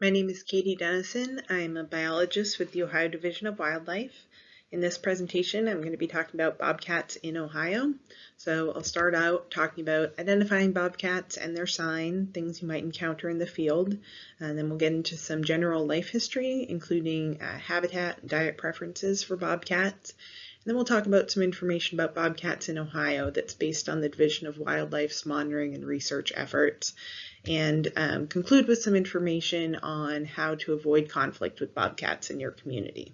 My name is Katie Dennison. I'm a biologist with the Ohio Division of Wildlife. In this presentation, I'm going to be talking about bobcats in Ohio. So I'll start out talking about identifying bobcats and their sign, things you might encounter in the field. And then we'll get into some general life history, including habitat and diet preferences for bobcats. And then we'll talk about some information about bobcats in Ohio that's based on the Division of Wildlife's monitoring and research efforts, and conclude with some information on how to avoid conflict with bobcats in your community.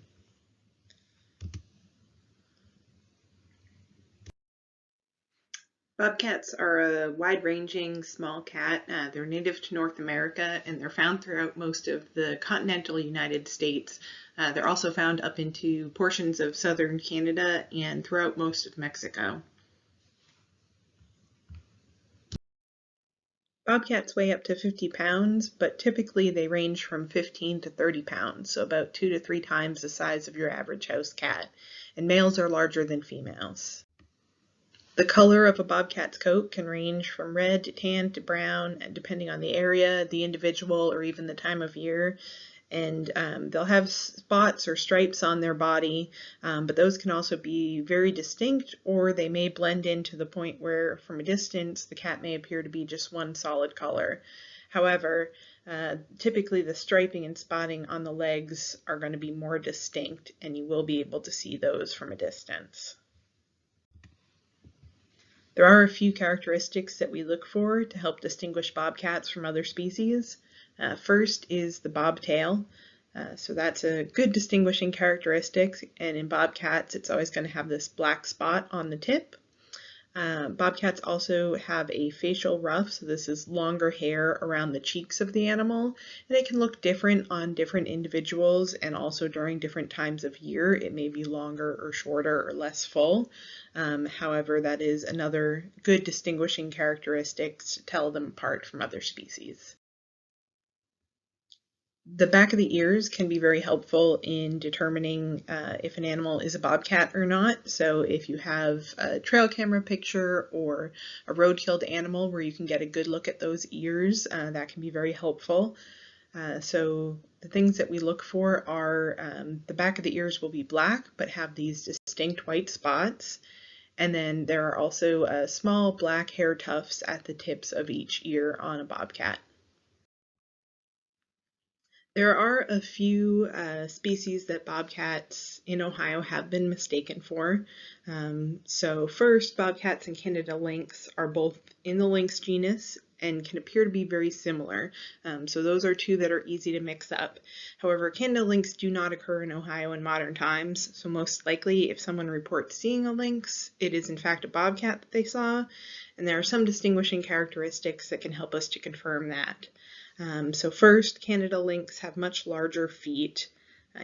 Bobcats are a wide-ranging small cat. They're native to North America and they're found throughout most of the continental United States. They're also found up into portions of southern Canada and throughout most of Mexico. Bobcats weigh up to 50 pounds, but typically they range from 15 to 30 pounds, so about 2 to 3 times the size of your average house cat, and males are larger than females. The color of a bobcat's coat can range from red to tan to brown, depending on the area, the individual, or even the time of year. And they'll have spots or stripes on their body, but those can also be very distinct, or they may blend in to the point where from a distance the cat may appear to be just one solid color. However, typically the striping and spotting on the legs are going to be more distinct, and you will be able to see those from a distance. There are a few characteristics that we look for to help distinguish bobcats from other species. First is the bobtail. So that's a good distinguishing characteristic, and in bobcats it's always going to have this black spot on the tip. Bobcats also have a facial ruff, so this is longer hair around the cheeks of the animal, and it can look different on different individuals and also during different times of year. It may be longer or shorter or less full. However, that is another good distinguishing characteristic to tell them apart from other species. The back of the ears can be very helpful in determining if an animal is a bobcat or not. So if you have a trail camera picture or a road-killed animal where you can get a good look at those ears, that can be very helpful. So the things that we look for are the back of the ears will be black but have these distinct white spots. And then there are also small black hair tufts at the tips of each ear on a bobcat. There are a few species that bobcats in Ohio have been mistaken for. So first, bobcats and Canada lynx are both in the lynx genus and can appear to be very similar. So those are two that are easy to mix up. However, Canada lynx do not occur in Ohio in modern times. So most likely, if someone reports seeing a lynx, it is in fact a bobcat that they saw. And there are some distinguishing characteristics that can help us to confirm that. So first, Canada lynx have much larger feet.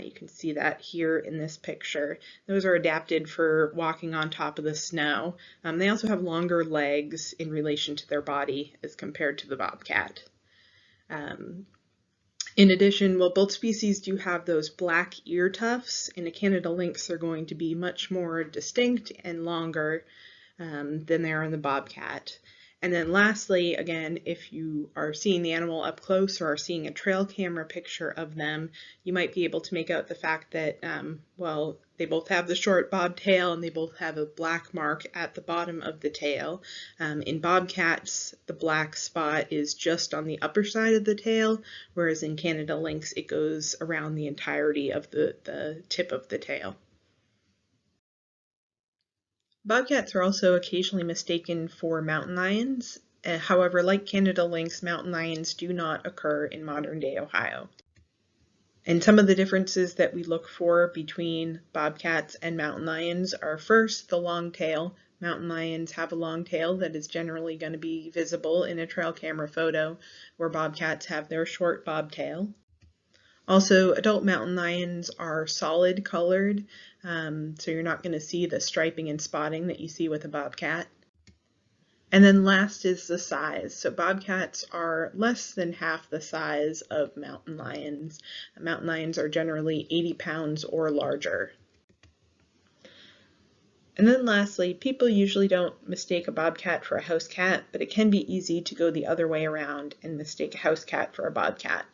You can see that here in this picture. Those are adapted for walking on top of the snow. They also have longer legs in relation to their body as compared to the bobcat. In addition, while both species do have those black ear tufts, in a Canada lynx they're going to be much more distinct and longer than they are in the bobcat. And then lastly, again, if you are seeing the animal up close or are seeing a trail camera picture of them, you might be able to make out the fact that, well, they both have the short bobtail and they both have a black mark at the bottom of the tail. In bobcats, the black spot is just on the upper side of the tail, whereas in Canada lynx, it goes around the entirety of the tip of the tail. Bobcats are also occasionally mistaken for mountain lions. However, like Canada lynx, mountain lions do not occur in modern-day Ohio. And some of the differences that we look for between bobcats and mountain lions are first, the long tail. Mountain lions have a long tail that is generally going to be visible in a trail camera photo, where bobcats have their short bobtail. Also, adult mountain lions are solid colored, so you're not going to see the striping and spotting that you see with a bobcat. And then last is the size. So bobcats are less than half the size of mountain lions. Mountain lions are generally 80 pounds or larger. And then lastly, people usually don't mistake a bobcat for a house cat, but it can be easy to go the other way around and mistake a house cat for a bobcat.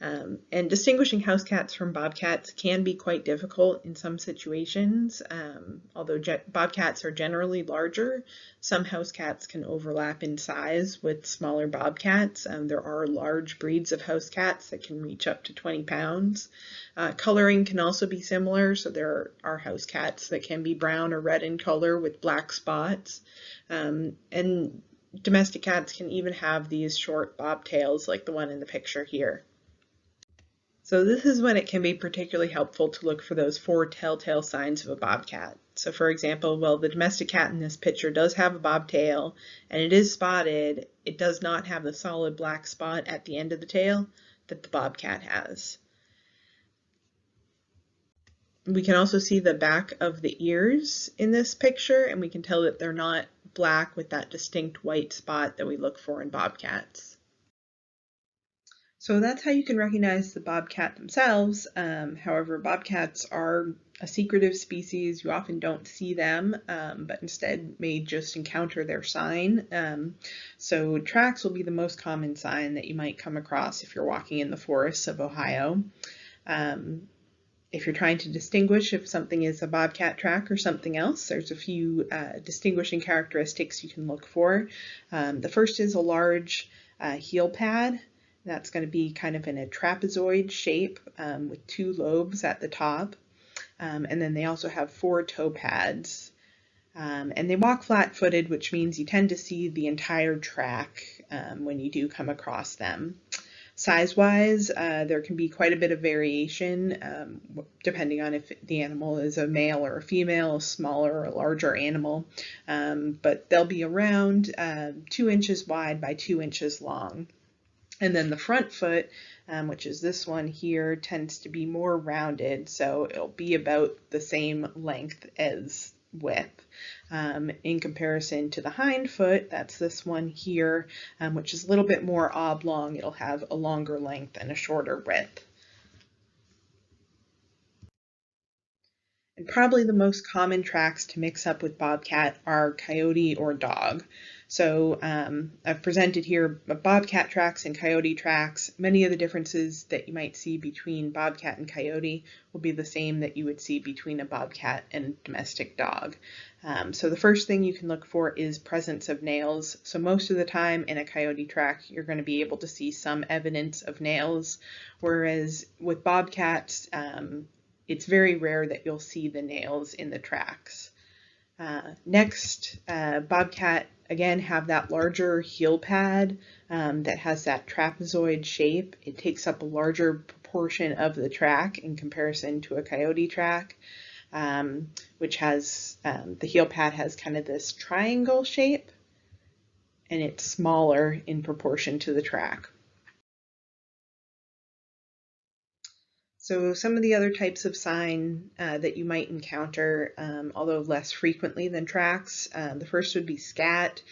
And distinguishing house cats from bobcats can be quite difficult in some situations. Although bobcats are generally larger, some house cats can overlap in size with smaller bobcats. There are large breeds of house cats that can reach up to 20 pounds. Coloring can also be similar, so there are house cats that can be brown or red in color with black spots. And domestic cats can even have these short bobtails like the one in the picture here. So this is when it can be particularly helpful to look for those 4 telltale signs of a bobcat. So for example, well, the domestic cat in this picture does have a bobtail and it is spotted. It does not have the solid black spot at the end of the tail that the bobcat has. We can also see the back of the ears in this picture, and we can tell that they're not black with that distinct white spot that we look for in bobcats. So that's how you can recognize the bobcat themselves. However, bobcats are a secretive species. You often don't see them, but instead may just encounter their sign. So tracks will be the most common sign that you might come across if you're walking in the forests of Ohio. If you're trying to distinguish if something is a bobcat track or something else, there's a few distinguishing characteristics you can look for. The first is a large heel pad. That's going to be kind of in a trapezoid shape with 2 lobes at the top. And then they also have 4 toe pads. And they walk flat-footed, which means you tend to see the entire track when you do come across them. Size-wise, there can be quite a bit of variation depending on if the animal is a male or a female, a smaller or a larger animal, but they'll be around 2 inches wide by 2 inches long. And then the front foot, which is this one here, tends to be more rounded, so it'll be about the same length as width. In comparison to the hind foot, that's this one here, which is a little bit more oblong. It'll have a longer length and a shorter width. And probably the most common tracks to mix up with bobcat are coyote or dog. So I've presented here bobcat tracks and coyote tracks. Many of the differences that you might see between bobcat and coyote will be the same that you would see between a bobcat and a domestic dog. So the first thing you can look for is presence of nails. So most of the time in a coyote track, you're going to be able to see some evidence of nails, whereas with bobcats, it's very rare that you'll see the nails in the tracks. Next, bobcat, again, have that larger heel pad that has that trapezoid shape. It takes up a larger proportion of the track in comparison to a coyote track, which has, the heel pad has kind of this triangle shape, and it's smaller in proportion to the track. So some of the other types of sign that you might encounter, although less frequently than tracks, the first would be scat.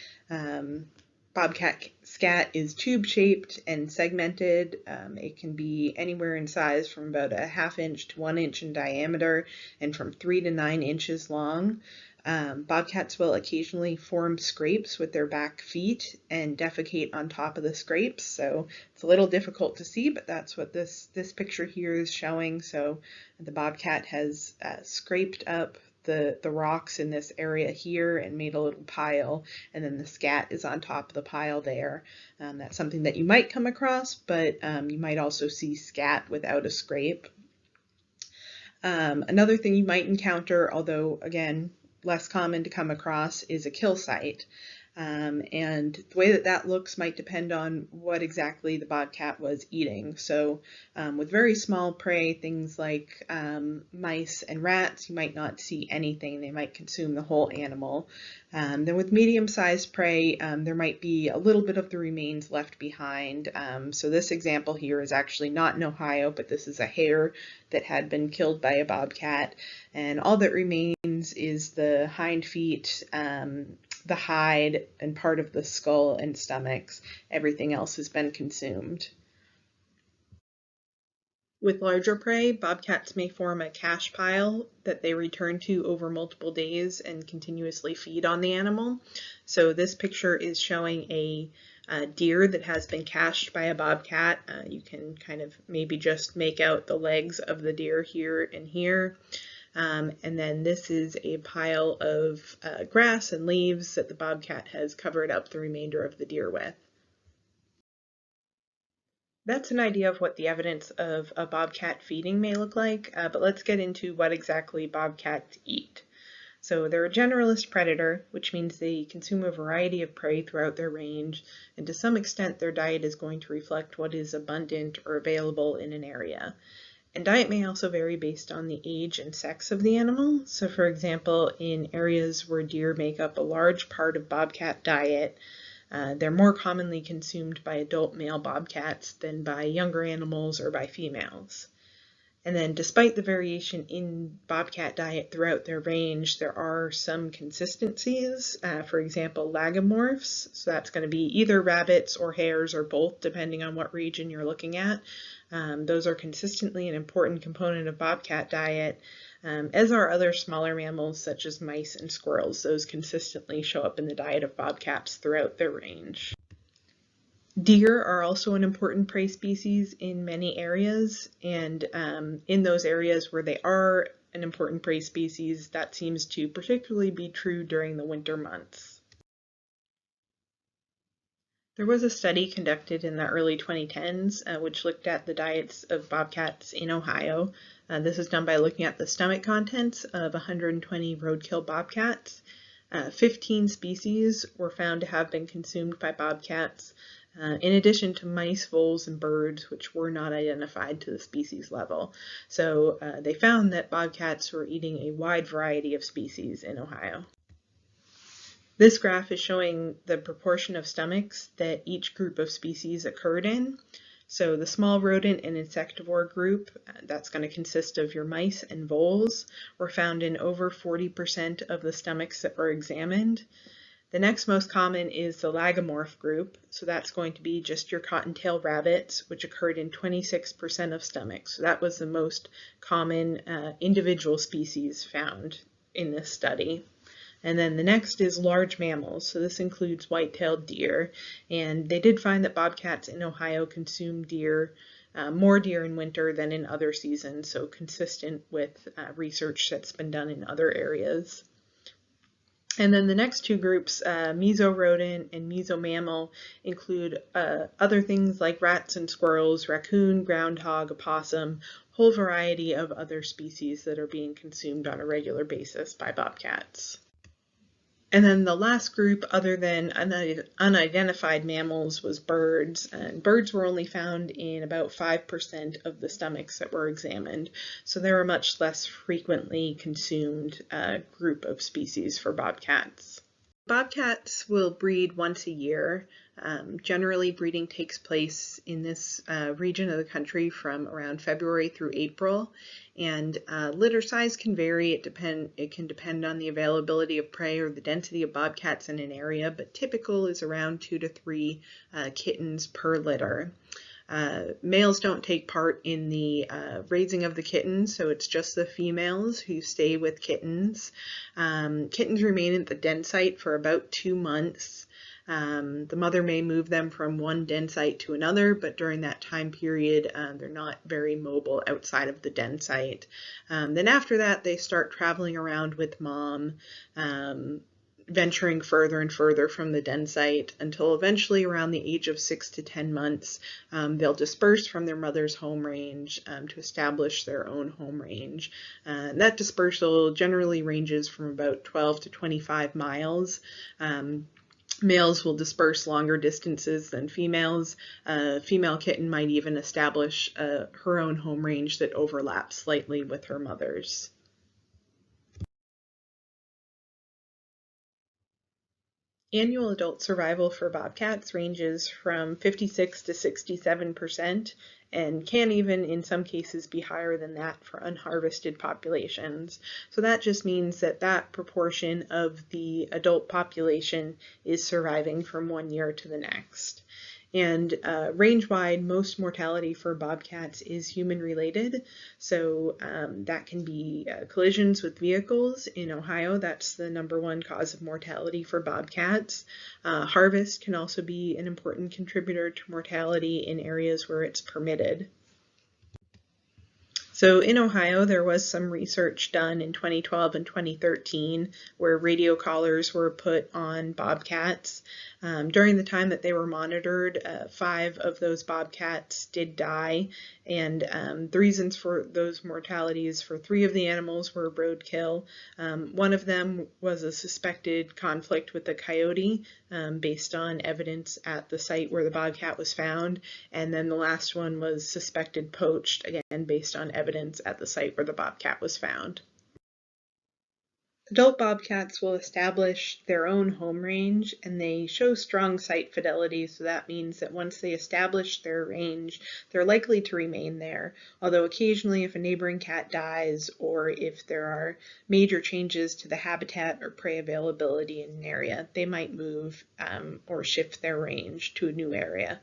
Bobcat scat is tube-shaped and segmented. It can be anywhere in size from about a 1/2 inch to 1 inch in diameter and from 3 to 9 inches long. Bobcats will occasionally form scrapes with their back feet and defecate on top of the scrapes, so it's a little difficult to see, but that's what this picture here is showing. So the bobcat has scraped up the rocks in this area here and made a little pile, and then the scat is on top of the pile there. That's something that you might come across, but you might also see scat without a scrape. Another thing you might encounter, although again less common to come across, is a kill site. And the way that that looks might depend on what exactly the bobcat was eating. So with very small prey, things like mice and rats, you might not see anything. They might consume the whole animal. Then with medium-sized prey, there might be a little bit of the remains left behind. So this example here is actually not in Ohio, but this is a hare that had been killed by a bobcat. And all that remains is the hind feet, the hide, and part of the skull and stomachs. Everything else has been consumed. With larger prey, bobcats may form a cache pile that they return to over multiple days and continuously feed on the animal. So this picture is showing a deer that has been cached by a bobcat. You can kind of maybe just make out the legs of the deer here and here. And then this is a pile of grass and leaves that the bobcat has covered up the remainder of the deer with. That's an idea of what the evidence of a bobcat feeding may look like, but let's get into what exactly bobcats eat. So they're a generalist predator, which means they consume a variety of prey throughout their range, and to some extent their diet is going to reflect what is abundant or available in an area. And diet may also vary based on the age and sex of the animal. So for example, in areas where deer make up a large part of bobcat diet, they're more commonly consumed by adult male bobcats than by younger animals or by females. And then despite the variation in bobcat diet throughout their range, there are some consistencies. For example, lagomorphs, so that's going to be either rabbits or hares or both, depending on what region you're looking at. Those are consistently an important component of bobcat diet, as are other smaller mammals such as mice and squirrels. Those consistently show up in the diet of bobcats throughout their range. Deer are also an important prey species in many areas, and in those areas where they are an important prey species, that seems to particularly be true during the winter months. There was a study conducted in the early 2010s which looked at the diets of bobcats in Ohio. This was done by looking at the stomach contents of 120 roadkill bobcats. 15 species were found to have been consumed by bobcats, in addition to mice, voles, and birds, which were not identified to the species level. So they found that bobcats were eating a wide variety of species in Ohio. This graph is showing the proportion of stomachs that each group of species occurred in. So the small rodent and insectivore group, that's going to consist of your mice and voles, were found in over 40% of the stomachs that were examined. The next most common is the lagomorph group, so that's going to be just your cottontail rabbits, which occurred in 26% of stomachs. So that was the most common individual species found in this study. And then the next is large mammals, so this includes white-tailed deer, and they did find that bobcats in Ohio consume deer, more deer in winter than in other seasons, so consistent with research that's been done in other areas. And then the next two groups, mesorodent and mesomammal, include other things like rats and squirrels, raccoon, groundhog, opossum, whole variety of other species that are being consumed on a regular basis by bobcats. And then the last group, other than unidentified mammals, was birds. And birds were only found in about 5% of the stomachs that were examined. So they're a much less frequently consumed group of species for bobcats. Bobcats will breed once a year. Generally, breeding takes place in this region of the country from around February through April, and litter size can vary. It can depend on the availability of prey or the density of bobcats in an area, but typical is around 2 to 3 kittens per litter. Males don't take part in the raising of the kittens, so it's just the females who stay with kittens. Kittens remain at the den site for about 2 months. The mother may move them from one den site to another, but during that time period, they're not very mobile outside of the den site. Then after that, they start traveling around with mom, venturing further and further from the den site until eventually around the age of 6 to 10 months, they'll disperse from their mother's home range to establish their own home range. That dispersal generally ranges from about 12 to 25 miles. Males will disperse longer distances than females. A female kitten might even establish her own home range that overlaps slightly with her mother's. Annual adult survival for bobcats ranges from 56 to 67% and can even in some cases be higher than that for unharvested populations. So that just means that that proportion of the adult population is surviving from one year to the next. And range-wide, most mortality for bobcats is human-related, so that can be collisions with vehicles. In Ohio, that's the #1 cause of mortality for bobcats. Harvest can also be an important contributor to mortality in areas where it's permitted. So in Ohio, there was some research done in 2012 and 2013 where radio collars were put on bobcats. During the time that they were monitored, 5 of those bobcats did die, and the reasons for those mortalities for 3 of the animals were roadkill. One of them was a suspected conflict with a coyote based on evidence at the site where the bobcat was found, and then the last one was suspected poached, again based on evidence at the site where the bobcat was found. Adult bobcats will establish their own home range, and they show strong site fidelity, so that means that once they establish their range, they're likely to remain there, although occasionally if a neighboring cat dies or if there are major changes to the habitat or prey availability in an area, they might move or shift their range to a new area.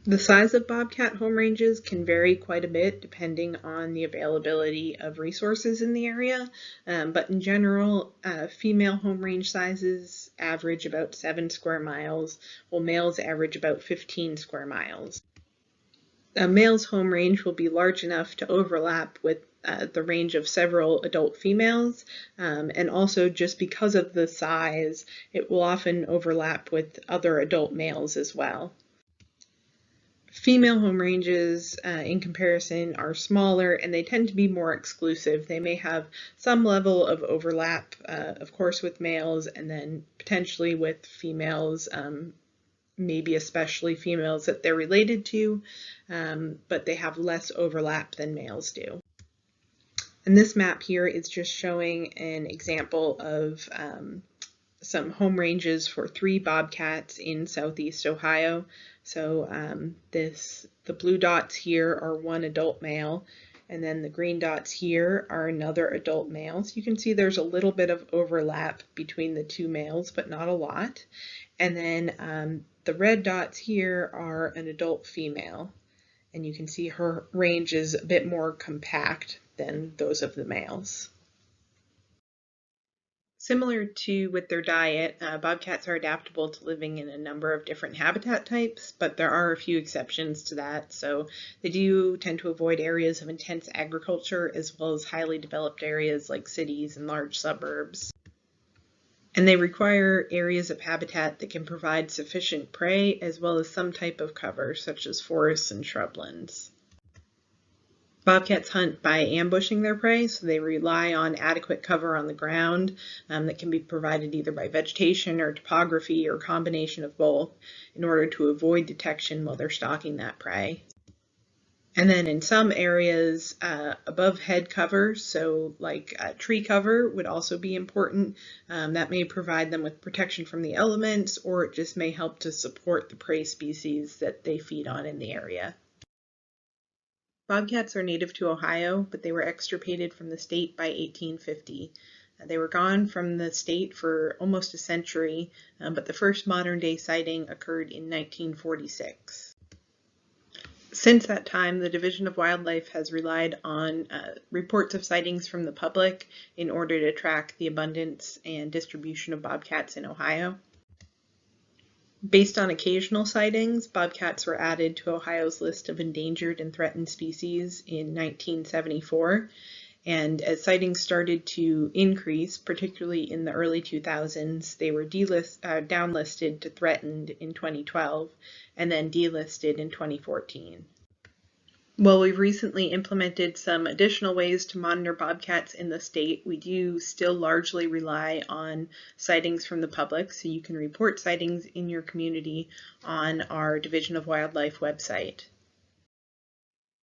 The size of bobcat home ranges can vary quite a bit depending on the availability of resources in the area, but in general, female home range sizes average about 7 square miles, while males average about 15 square miles. A male's home range will be large enough to overlap with the range of several adult females, and also just because of the size, it will often overlap with other adult males as well. Female home ranges, in comparison, are smaller and they tend to be more exclusive. They may have some level of overlap, of course, with males and then potentially with females, maybe especially females that they're related to, but they have less overlap than males do. And this map here is just showing an example of some home ranges for 3 bobcats in southeast Ohio. So the blue dots here are one adult male, and then the green dots here are another adult male. So you can see there's a little bit of overlap between the 2 males, but not a lot. And then the red dots here are an adult female, and you can see her range is a bit more compact than those of the males. Similar to with their diet, bobcats are adaptable to living in a number of different habitat types, but there are a few exceptions to that. So they do tend to avoid areas of intense agriculture as well as highly developed areas like cities and large suburbs. And they require areas of habitat that can provide sufficient prey as well as some type of cover, such as forests and shrublands. Bobcats hunt by ambushing their prey, so they rely on adequate cover on the ground that can be provided either by vegetation or topography or a combination of both in order to avoid detection while they're stalking that prey. And then in some areas, above head cover, so like tree cover would also be important. That may provide them with protection from the elements, or it just may help to support the prey species that they feed on in the area. Bobcats are native to Ohio, but they were extirpated from the state by 1850. They were gone from the state for almost a century, but the first modern-day sighting occurred in 1946. Since that time, the Division of Wildlife has relied on reports of sightings from the public in order to track the abundance and distribution of bobcats in Ohio. Based on occasional sightings, bobcats were added to Ohio's list of endangered and threatened species in 1974, and as sightings started to increase, particularly in the early 2000s, they were downlisted to threatened in 2012, and then delisted in 2014. While we've recently implemented some additional ways to monitor bobcats in the state, we do still largely rely on sightings from the public, so you can report sightings in your community on our Division of Wildlife website.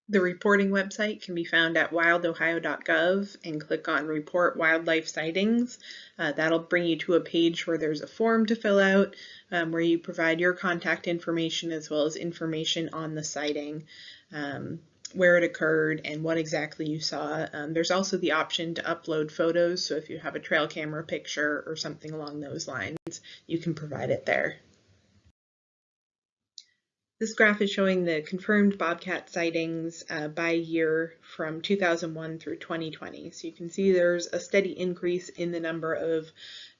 The reporting website can be found at wildohio.gov and click on Report Wildlife Sightings. That'll bring you to a page where there's a form to fill out where you provide your contact information as well as information on the sighting, where it occurred and what exactly you saw. There's also the option to upload photos, so if you have a trail camera picture or something along those lines, you can provide it there. This graph is showing the confirmed bobcat sightings by year from 2001 through 2020. So you can see there's a steady increase in the number of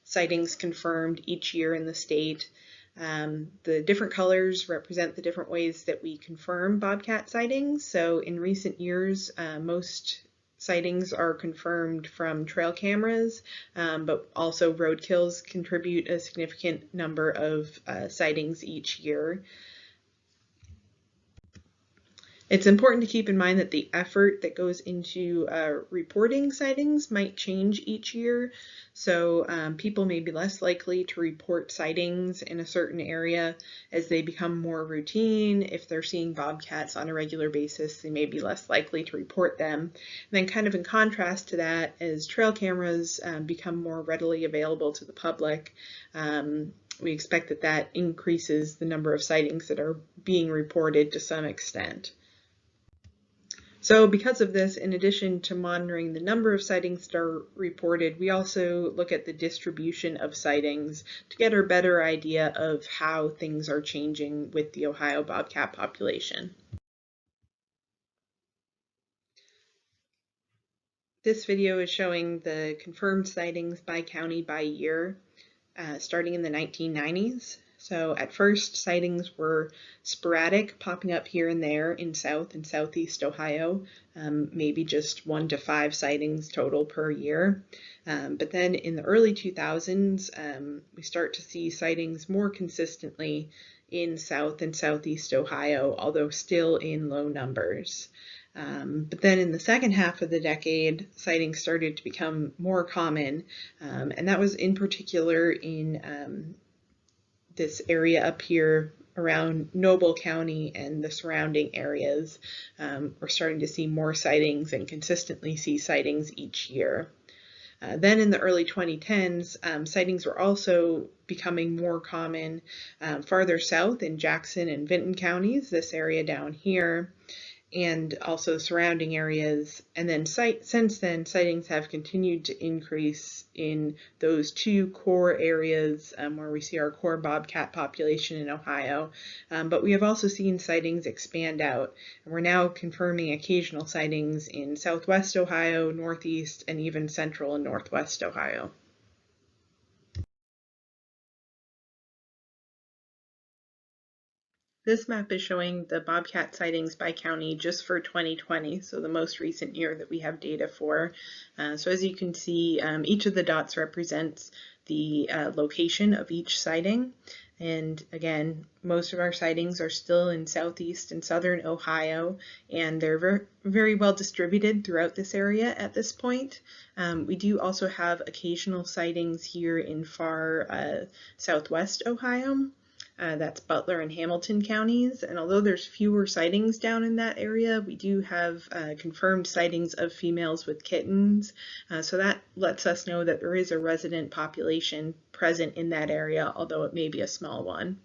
sightings confirmed each year in the state. The different colors represent the different ways that we confirm bobcat sightings. So in recent years, most sightings are confirmed from trail cameras, but also roadkills contribute a significant number of sightings each year. It's important to keep in mind that the effort that goes into reporting sightings might change each year. So people may be less likely to report sightings in a certain area as they become more routine. If they're seeing bobcats on a regular basis, they may be less likely to report them. And then kind of in contrast to that, as trail cameras become more readily available to the public, we expect that that increases the number of sightings that are being reported to some extent. So because of this, in addition to monitoring the number of sightings that are reported, we also look at the distribution of sightings to get a better idea of how things are changing with the Ohio bobcat population. This video is showing the confirmed sightings by county by year, starting in the 1990s. So at first, sightings were sporadic, popping up here and there in South and Southeast Ohio, maybe just 1 to 5 sightings total per year. But then in the early 2000s, we start to see sightings more consistently in South and Southeast Ohio, although still in low numbers. But then in the second half of the decade, sightings started to become more common, and that was in particular in this area up here around Noble County and the surrounding areas. We're starting to see more sightings and consistently see sightings each year. Then in the early 2010s, sightings were also becoming more common farther south in Jackson and Vinton counties, this area down here, and also surrounding areas. And then since then, sightings have continued to increase in those two core areas where we see our core bobcat population in Ohio. But we have also seen sightings expand out, and we're now confirming occasional sightings in Southwest Ohio, Northeast, and even Central and Northwest Ohio. This map is showing the bobcat sightings by county just for 2020, so the most recent year that we have data for. So as you can see, each of the dots represents the location of each sighting. And again, most of our sightings are still in southeast and southern Ohio, and they're very well distributed throughout this area at this point. We do also have occasional sightings here in far southwest Ohio. That's Butler and Hamilton counties, and although there's fewer sightings down in that area, we do have confirmed sightings of females with kittens, so that lets us know that there is a resident population present in that area, although it may be a small one.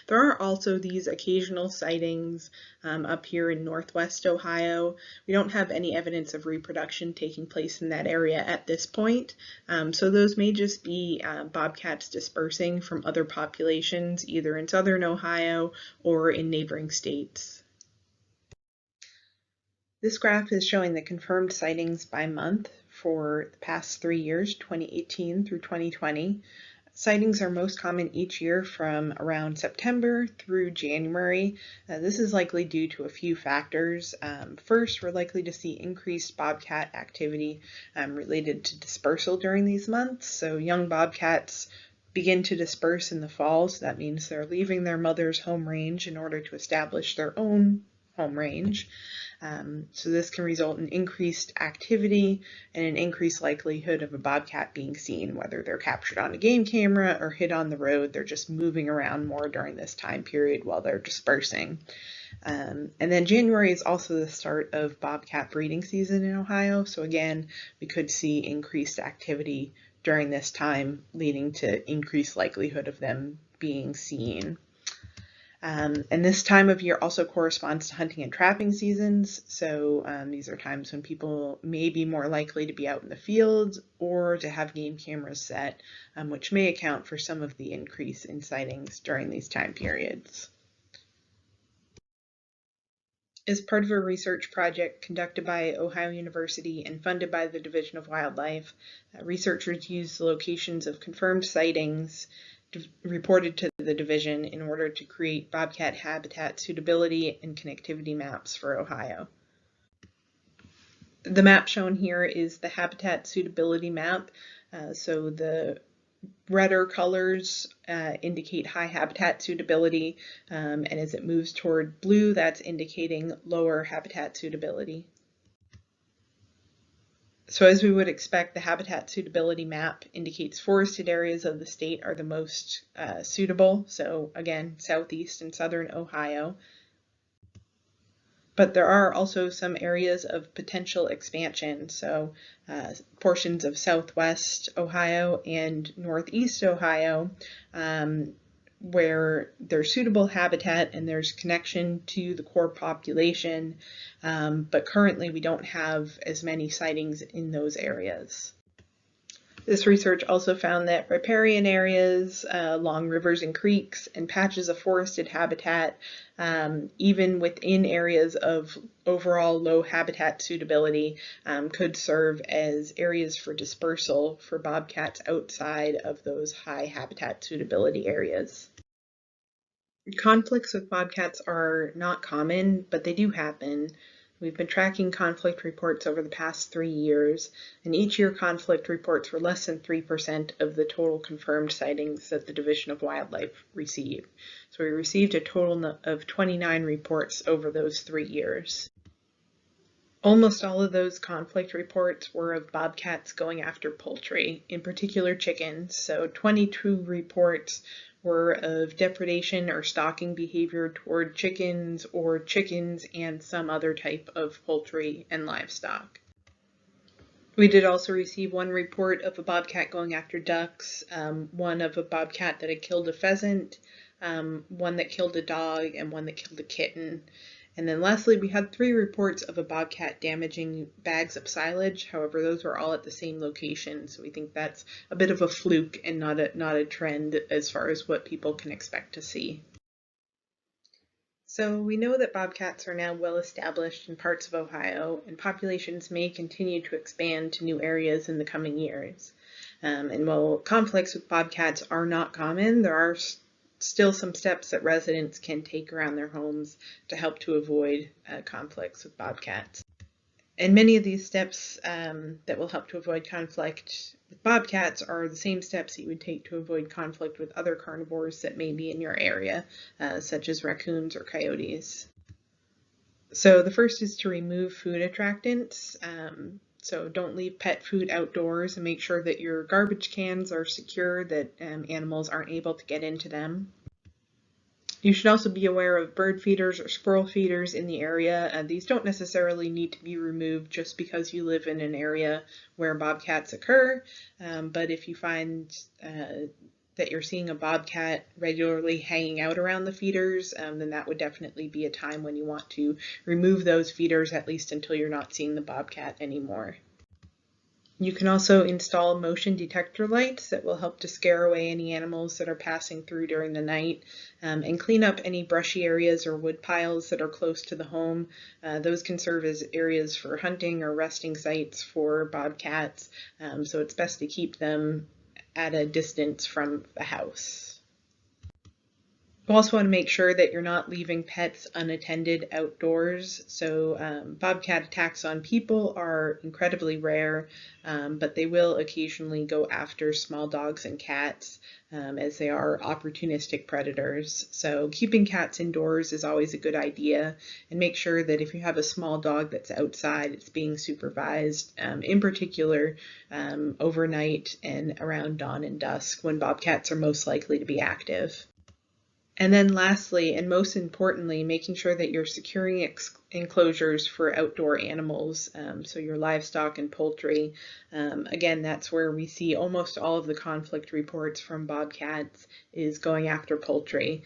There are also these occasional sightings up here in Northwest Ohio. We don't have any evidence of reproduction taking place in that area at this point, so those may just be bobcats dispersing from other populations either in southern Ohio or in neighboring states. This graph is showing the confirmed sightings by month for the past 3 years, 2018 through 2020. Sightings are most common each year from around September through January. This is likely due to a few factors. First, we're likely to see increased bobcat activity related to dispersal during these months. So young bobcats begin to disperse in the fall, so that means they're leaving their mother's home range in order to establish their own home range. So this can result in increased activity and an increased likelihood of a bobcat being seen, whether they're captured on a game camera or hit on the road. They're just moving around more during this time period while they're dispersing. And then January is also the start of bobcat breeding season in Ohio. So again, we could see increased activity during this time, leading to increased likelihood of them being seen. And this time of year also corresponds to hunting and trapping seasons. So these are times when people may be more likely to be out in the fields or to have game cameras set, which may account for some of the increase in sightings during these time periods. is part of a research project conducted by Ohio University and funded by the Division of Wildlife. Researchers used the locations of confirmed sightings reported to the division in order to create bobcat habitat suitability and connectivity maps for Ohio. The map shown here is the habitat suitability map. So the redder colors indicate high habitat suitability, and as it moves toward blue, that's indicating lower habitat suitability. So as we would expect, the habitat suitability map indicates forested areas of the state are the most suitable. So again, southeast and southern Ohio. But there are also some areas of potential expansion. So portions of southwest Ohio and northeast Ohio where there's suitable habitat and there's connection to the core population, but currently we don't have as many sightings in those areas. This research also found that riparian areas along rivers and creeks and patches of forested habitat, even within areas of overall low habitat suitability, could serve as areas for dispersal for bobcats outside of those high habitat suitability areas. Conflicts with bobcats are not common, but they do happen. We've been tracking conflict reports over the past 3 years, and each year conflict reports were less than 3% of the total confirmed sightings that the Division of Wildlife received. So we received a total of 29 reports over those 3 years. Almost all of those conflict reports were of bobcats going after poultry, in particular chickens. So 22 reports were of depredation or stalking behavior toward chickens or chickens and some other type of poultry and livestock. We did also receive one report of a bobcat going after ducks, one of a bobcat that had killed a pheasant, one that killed a dog, and one that killed a kitten. And then lastly, we had 3 reports of a bobcat damaging bags of silage. However, those were all at the same location, so we think that's a bit of a fluke and not a trend as far as what people can expect to see. So we know that bobcats are now well established in parts of Ohio, and populations may continue to expand to new areas in the coming years. And while conflicts with bobcats are not common, there are still some steps that residents can take around their homes to help to avoid conflicts with bobcats. And many of these steps that will help to avoid conflict with bobcats are the same steps that you would take to avoid conflict with other carnivores that may be in your area, such as raccoons or coyotes. So the first is to remove food attractants. So don't leave pet food outdoors, and make sure that your garbage cans are secure, that animals aren't able to get into them. You should also be aware of bird feeders or squirrel feeders in the area. These don't necessarily need to be removed just because you live in an area where bobcats occur, but if you find that you're seeing a bobcat regularly hanging out around the feeders, then that would definitely be a time when you want to remove those feeders, at least until you're not seeing the bobcat anymore. You can also install motion detector lights that will help to scare away any animals that are passing through during the night, and clean up any brushy areas or wood piles that are close to the home. Those can serve as areas for hunting or resting sites for bobcats, so it's best to keep them at a distance from the house. You also want to make sure that you're not leaving pets unattended outdoors. So bobcat attacks on people are incredibly rare, but they will occasionally go after small dogs and cats, as they are opportunistic predators. So keeping cats indoors is always a good idea, and make sure that if you have a small dog that's outside, it's being supervised, in particular overnight and around dawn and dusk, when bobcats are most likely to be active. And then lastly, and most importantly, making sure that you're securing enclosures for outdoor animals, so your livestock and poultry. Again, that's where we see almost all of the conflict reports from bobcats is going after poultry.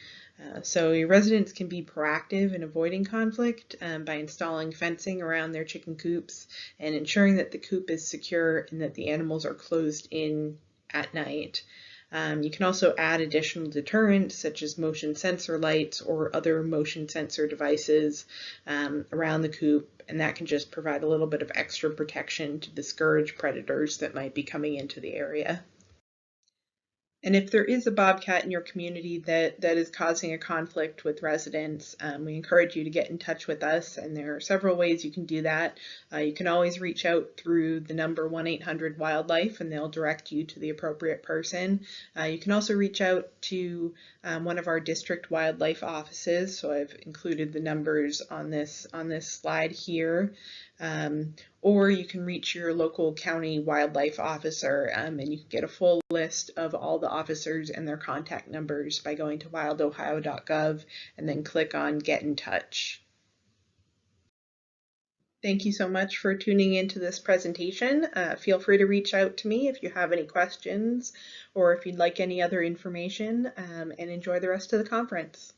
So your residents can be proactive in avoiding conflict by installing fencing around their chicken coops and ensuring that the coop is secure and that the animals are closed in at night. You can also add additional deterrents such as motion sensor lights or other motion sensor devices around the coop, and that can just provide a little bit of extra protection to discourage predators that might be coming into the area. And if there is a bobcat in your community that is causing a conflict with residents, we encourage you to get in touch with us, and there are several ways you can do that. You can always reach out through the number 1-800-WILDLIFE, and they'll direct you to the appropriate person. You can also reach out to one of our district wildlife offices, so I've included the numbers on this slide here. Or you can reach your local county wildlife officer, and you can get a full list of all the officers and their contact numbers by going to wildohio.gov and then click on Get in Touch. Thank you so much for tuning into this presentation. Feel free to reach out to me if you have any questions or if you'd like any other information, and enjoy the rest of the conference.